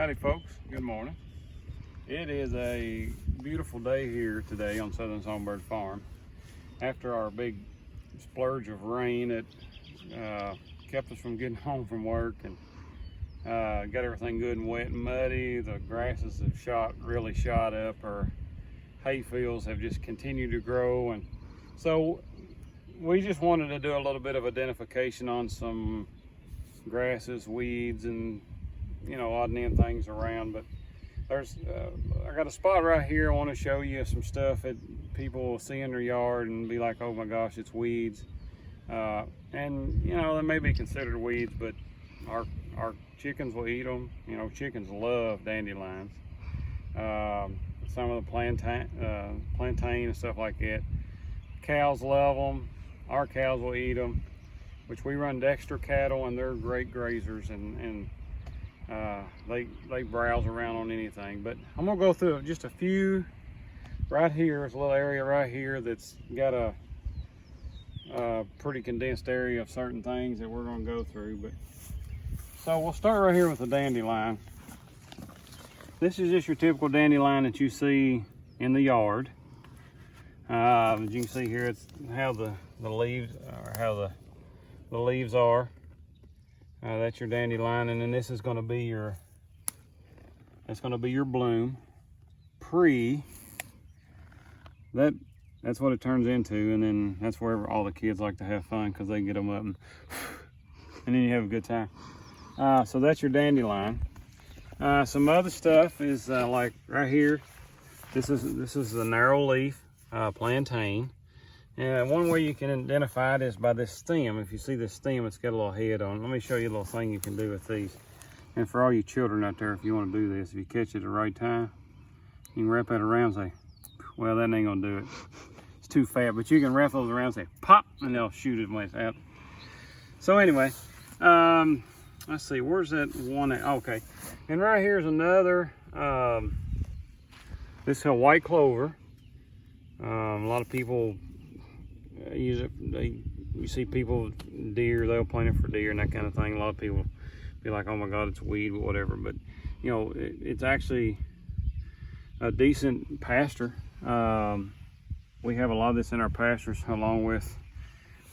Howdy folks, good morning. It is a beautiful day here today on Southern Songbird Farm. After our big splurge of rain, it kept us from getting home from work and got everything good and wet and muddy. The grasses have really shot up. Our hay fields have just continued to grow, and so we just wanted to do a little bit of identification on some grasses, weeds, and odd and end things around. But there's I got a spot right here. I want to show you some stuff that people will see in their yard and be like, oh my gosh, it's weeds. And they may be considered weeds, but our chickens will eat them. Chickens love dandelions. Some of the plantain and stuff like that. Cows love them. Our cows will eat them, which we run Dexter cattle, and they're great grazers, and they browse around on anything. But I'm gonna go through just a few. Right here is a little area right here that's got a pretty condensed area of certain things that we're gonna go through. But so we'll start right here with the dandelion. This is just your typical dandelion that you see in the yard. As you can see here, it's how the leaves, or how the leaves are. That's your dandelion, and then this is going to be your bloom. That's what it turns into, and then that's where all the kids like to have fun, because they get them up and then you have a good time. So that's your dandelion. Some other stuff is like right here. This is a narrow leaf plantain. And one way you can identify it is by this stem. If you see this stem, it's got a little head on it. Let me show you a little thing you can do with these. And for all you children out there, if you want to do this, if you catch it at the right time, you can wrap that around and say, well, that ain't gonna do it. It's too fat, but you can wrap those around and say, pop, and they'll shoot it when it's out. So anyway, let's see, where's that one at? Okay, and right here's another, this is a white clover. A lot of people use it. You see people, deer, they'll plant it for deer and that kind of thing. A lot of people be like, oh my god, it's weed, but whatever. But it's actually a decent pasture. We have a lot of this in our pastures, along with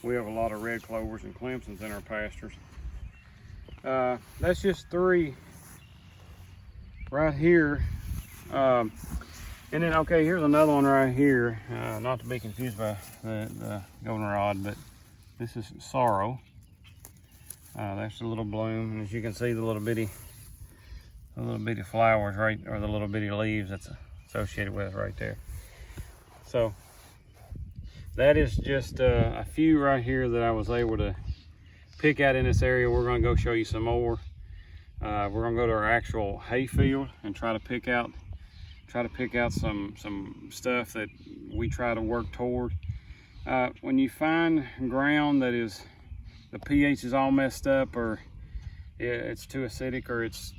we have a lot of red clovers and Clemsons in our pastures. That's just three right here. And then, okay, here's another one right here. Not to be confused by the goldenrod, but this is sorrow. That's the little bloom, and as you can see, the little bitty flowers, right, or the little bitty leaves that's associated with it right there. So that is just a few right here that I was able to pick out in this area. We're going to go show you some more. We're going to go to our actual hay field and try to pick out some stuff that we try to work toward. When you find ground that is, the pH is all messed up, or it's too acidic, or it's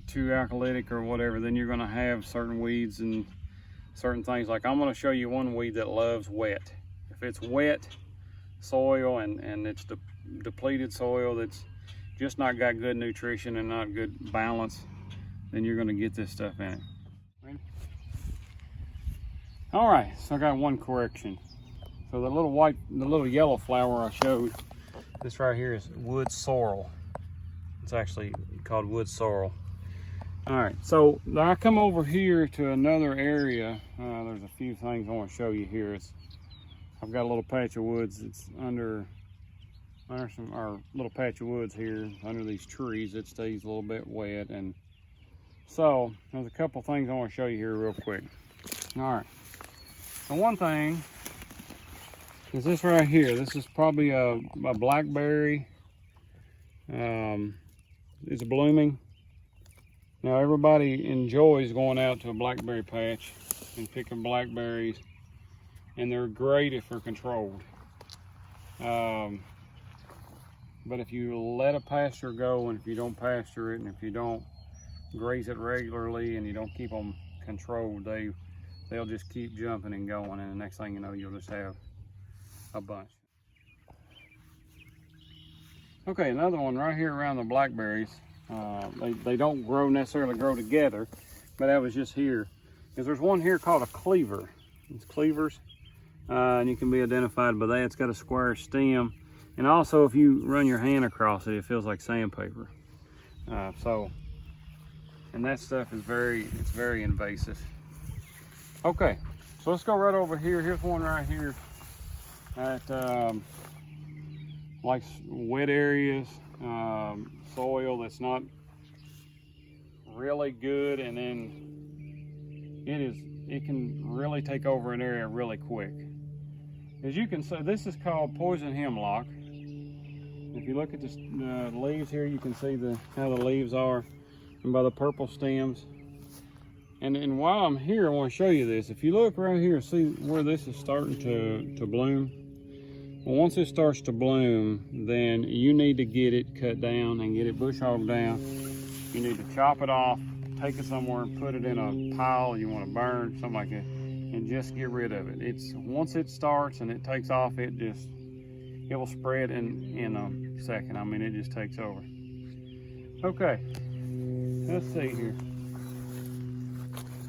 too alkalytic, or whatever, then you're gonna have certain weeds and certain things. Like, I'm gonna show you one weed that loves wet. If it's wet soil and it's depleted soil that's just not got good nutrition and not good balance, then you're gonna get this stuff in it. All right, so I got one correction. So the little yellow flower I showed, this right here is wood sorrel. It's actually called wood sorrel. All right, so I come over here to another area. There's a few things I want to show you here. I've got a little patch of woods. It's under our little patch of woods here, under these trees. It stays a little bit wet, and so there's a couple things I want to show you here real quick. All right. And one thing is this right here. This is probably a blackberry. It's blooming. Now everybody enjoys going out to a blackberry patch and picking blackberries, and they're great if they're controlled. But if you let a pasture go, and if you don't pasture it, and if you don't graze it regularly, and you don't keep them controlled, they'll just keep jumping and going, and the next thing you know, you'll just have a bunch. Okay, another one right here around the blackberries. They don't necessarily grow together, but that was just here. Because there's one here called a cleaver. It's cleavers, and you can be identified by that. It's got a square stem, and also if you run your hand across it, it feels like sandpaper. And that stuff is very invasive. Okay, so let's go right over here. Here's one right here at like wet areas, soil that's not really good, and then it can really take over an area really quick. As you can see, this is called poison hemlock. If you look at the leaves here, you can see how the leaves are, and by the purple stems. And while I'm here, I want to show you this. If you look right here, see where this is starting to bloom? Well, once it starts to bloom, then you need to get it cut down and get it bush hogged down. You need to chop it off, take it somewhere and put it in a pile you want to burn, something like that, and just get rid of it. Once it starts and it takes off, it will spread in a second. I mean, it just takes over. Okay, let's see here.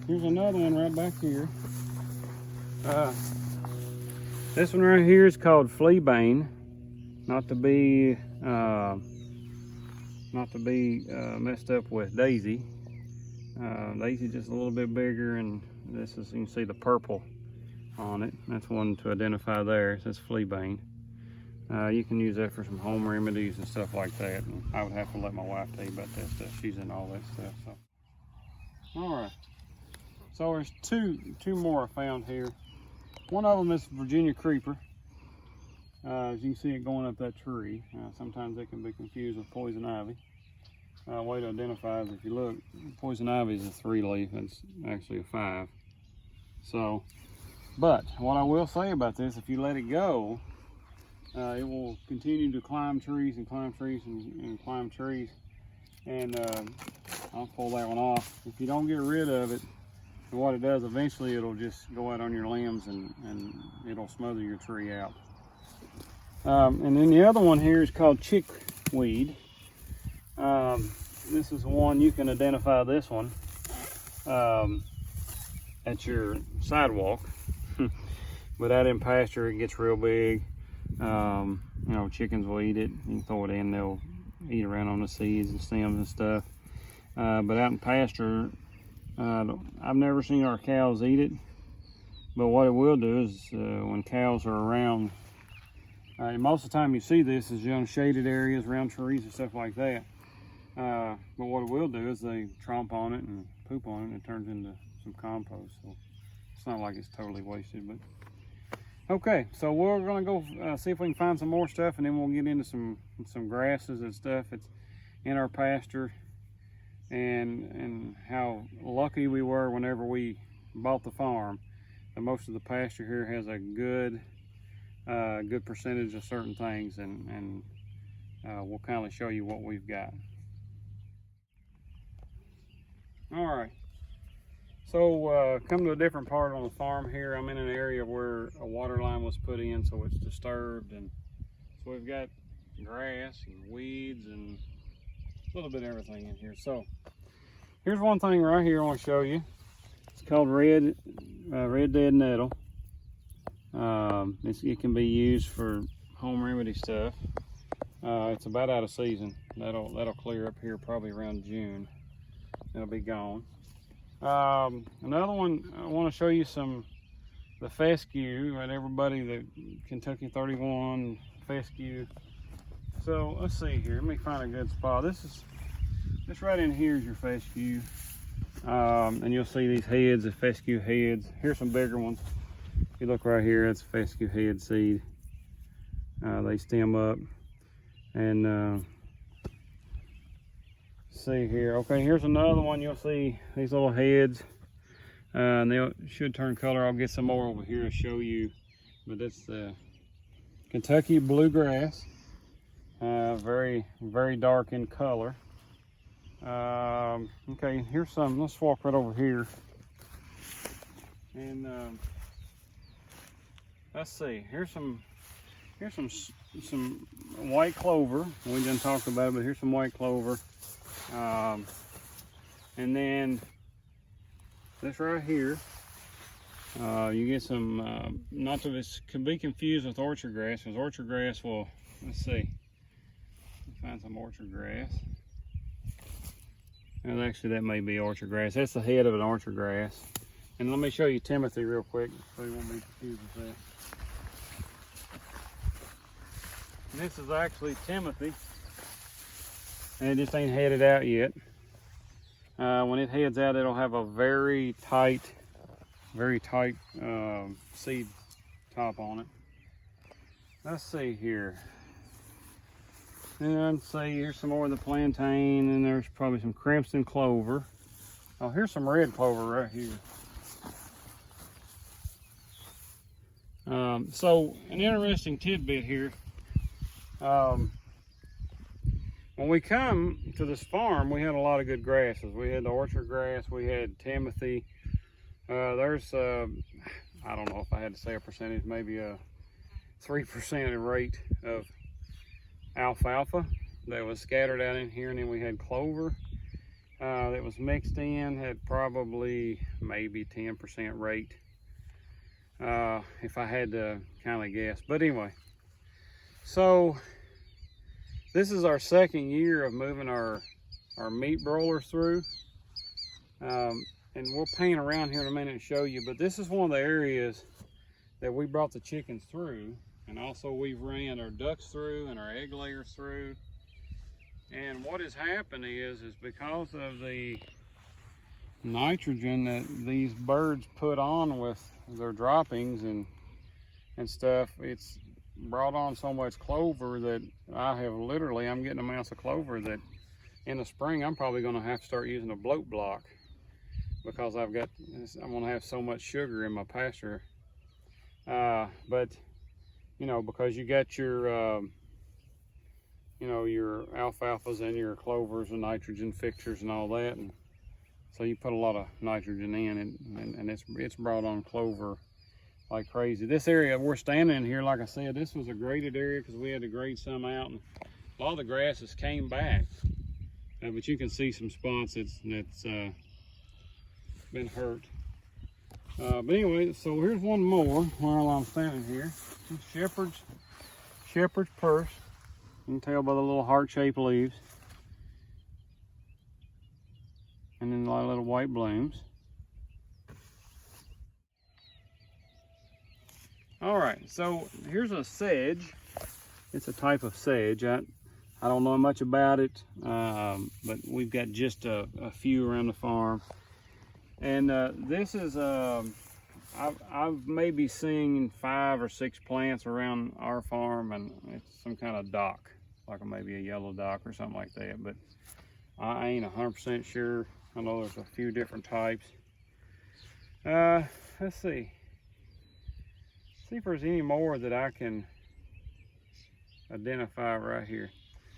Here's another one right back here. This one right here is called fleabane, not to be messed up with daisy. Daisy just a little bit bigger, and this is, you can see the purple on it. That's one to identify there. It says fleabane. You can use that for some home remedies and stuff like that. And I would have to let my wife tell you about that stuff. She's in all that stuff. So, all right. So there's two more I found here. One of them is Virginia creeper. As you can see it going up that tree. Sometimes they can be confused with poison ivy. Way to identify is if you look, poison ivy is a 3-leaf. It's actually a 5. So, but what I will say about this, if you let it go, it will continue to climb trees and climb trees and climb trees. And I'll pull that one off. If you don't get rid of it, what it does, eventually it'll just go out on your limbs and it'll smother your tree out. And then the other one here is called chickweed. This is one, you can identify this one at your sidewalk. But out in pasture, it gets real big. You know, chickens will eat it. You can throw it in, they'll eat around on the seeds and stems and stuff. But out in pasture, I've never seen our cows eat it, but what it will do is when cows are around, most of the time you see this is on shaded areas around trees and stuff like that. But what it will do is they tromp on it and poop on it, and it turns into some compost. So it's not like it's totally wasted. But okay, so we're gonna go see if we can find some more stuff, and then we'll get into some grasses and stuff that's in our pasture. And how lucky we were whenever we bought the farm, that most of the pasture here has a good percentage of certain things, and we'll kind of show you what we've got. All right, so come to a different part on the farm here. I'm in an area where a water line was put in, so it's disturbed, and so we've got grass and weeds and a little bit of everything in here. So here's one thing right here I want to show you. It's called red dead nettle. It can be used for home remedy stuff. It's about out of season. That'll clear up here probably around June. It'll be gone. Another one, I want to show you the fescue, and everybody, the Kentucky 31 fescue. So let's see here. Let me find a good spot. This right in here is your fescue, and you'll see these heads, the fescue heads. Here's some bigger ones. If you look right here, that's fescue head seed. They stem up, and see here. Okay, here's another one. You'll see these little heads, and they should turn color. I'll get some more over here to show you, but that's the Kentucky bluegrass. Very dark in color. Okay, here's some. Let's walk right over here, and let's see. Here's some white clover. We didn't talk about it, but here's some white clover. And then this right here, you get some, not that this can be confused with orchard grass, because orchard grass will, let's see, find some orchard grass. And actually that may be orchard grass. That's the head of an orchard grass. And let me show you Timothy real quick so you won't be confused with that. And this is actually Timothy. And it just ain't headed out yet. When it heads out, it'll have a very tight seed top on it. Let's see here. And see, here's some more of the plantain, and there's probably some crimson clover. Oh, here's some red clover right here. So an interesting tidbit here. When we come to this farm, we had a lot of good grasses. We had the orchard grass, we had Timothy. There's, I don't know if I had to say a percentage, maybe a 3% rate of alfalfa that was scattered out in here, and then we had clover that was mixed in, had probably maybe 10% rate, if I had to kind of guess. But anyway, so this is our second year of moving our meat broilers through, and we'll pan around here in a minute and show you, but this is one of the areas that we brought the chickens through. And also we've ran our ducks through and our egg layers through. And what has happened is because of the nitrogen that these birds put on with their droppings and stuff, it's brought on so much clover that I'm getting amounts of clover that in the spring I'm probably gonna have to start using a bloat block, because I'm gonna have so much sugar in my pasture. But you know, because you got your, you know, your alfalfas and your clovers and nitrogen fixtures and all that, and so you put a lot of nitrogen in, and it's brought on clover like crazy. This area we're standing in here, like I said, this was a graded area because we had to grade some out, and a lot of the grasses came back, but you can see some spots that's been hurt. But anyway, so here's one more while I'm standing here. Shepherd's purse. You can tell by the little heart-shaped leaves. And then a lot of little white blooms. All right, so here's a sedge. It's a type of sedge. I don't know much about it, but we've got just a few around the farm. And this is, I've maybe seen 5 or 6 plants around our farm, and it's some kind of dock, like maybe a yellow dock or something like that, but I ain't 100% sure. I know there's a few different types. Let's see if there's any more that I can identify right here.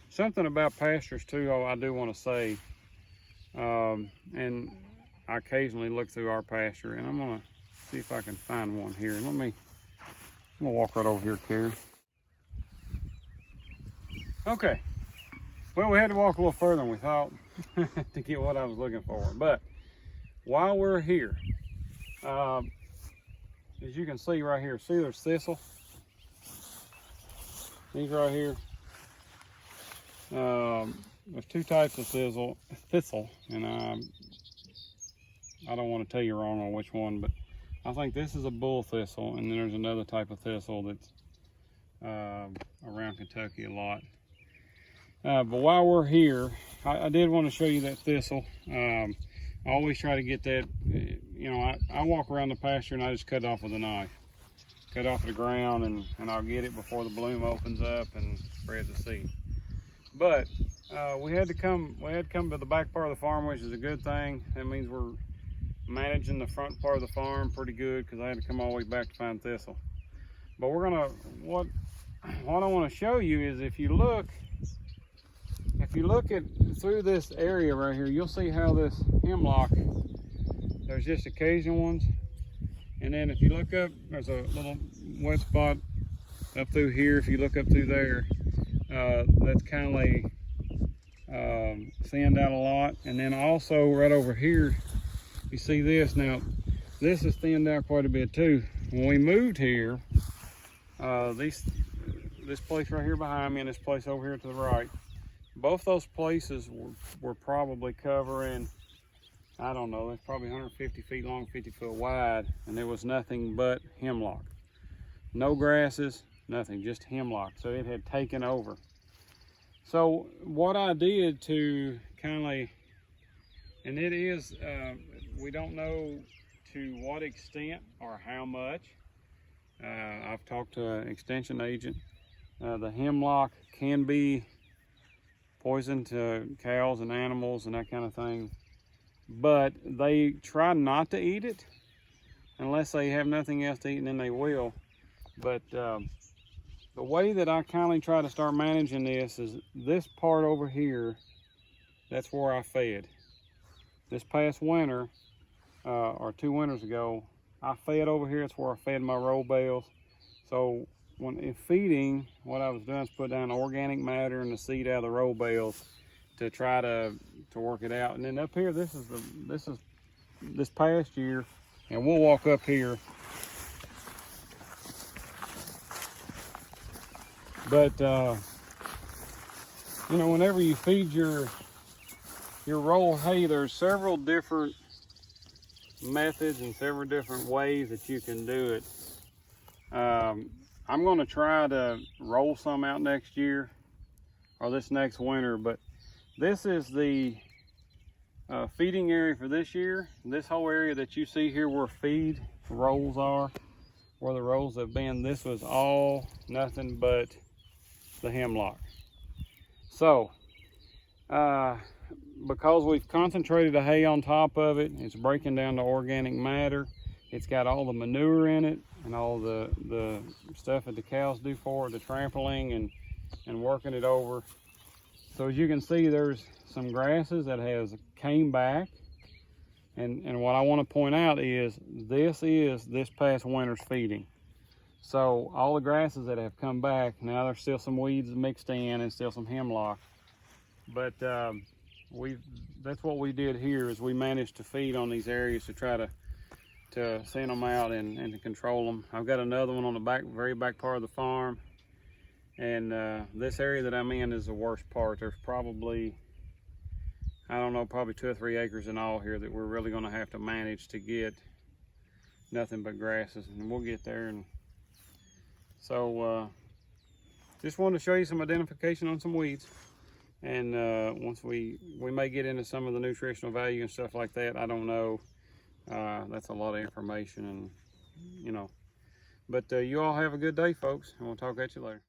Something about pastures too, I do want to say, and I occasionally look through our pasture, and I'm gonna see if I can find one here. I'm gonna walk right over here, Carrie. Okay, well, we had to walk a little further than we thought to get what I was looking for. But while we're here, as you can see right here, see there's thistle. These right here. There's 2 types of thistle, and I don't want to tell you wrong on which one, but I think this is a bull thistle, and then there's another type of thistle that's around Kentucky a lot. But while we're here, I did want to show you that thistle. I always try to get that, you know, I walk around the pasture and I just cut it off with a knife. Cut off the ground, and I'll get it before the bloom opens up and spread the seed. But we had to come to the back part of the farm, which is a good thing. That means we're managing the front part of the farm pretty good, because I had to come all the way back to find thistle. But we're gonna, what I want to show you is, if you look at through this area right here, you'll see how this hemlock, there's just occasional ones, and then if you look up, there's a little wet spot up through here. If you look up through there, that's kind of thinned out a lot. And then also right over here, you see this. Now, this is thinned out quite a bit too. When we moved here, this place right here behind me and this place over here to the right, both those places were probably covering, I don't know, that's probably 150 feet long, 50 foot wide, and there was nothing but hemlock. No grasses, nothing, just hemlock. So it had taken over. So what I did to kind of, and it is, we don't know to what extent or how much. I've talked to an extension agent. The hemlock can be poison to cows and animals and that kind of thing, but they try not to eat it unless they have nothing else to eat, and then they will. But the way that I kind of try to start managing this is this part over here, that's where I fed. This past winter, or 2 winters ago, I fed over here. It's where I fed my roll bales. So when in feeding, what I was doing is put down organic matter and the seed out of the roll bales to try to work it out. And then up here, this is this past year, and we'll walk up here. But you know, whenever you feed your roll hay, there's several different methods and several different ways that you can do it. I'm going to try to roll some out next year or this next winter, but this is the feeding area for this year. This whole area that you see here where feed rolls are, where the rolls have been, this was all nothing but the hemlock. So because we've concentrated the hay on top of it, it's breaking down the organic matter. It's got all the manure in it and all the stuff that the cows do for it, the trampling and working it over. So as you can see, there's some grasses that has came back. And what I want to point out is this past winter's feeding. So all the grasses that have come back, now there's still some weeds mixed in and still some hemlock. But that's what we did here, is we managed to feed on these areas to try to send them out and to control them. I've got another one on the very back part of the farm. And this area that I'm in is the worst part. There's probably, I don't know, probably 2 or 3 acres in all here that we're really gonna have to manage to get nothing but grasses, and we'll get there. And so just wanted to show you some identification on some weeds. And once we may get into some of the nutritional value and stuff like that, I don't know. That's a lot of information, and you know. But you all have a good day, folks, and we'll talk at you later.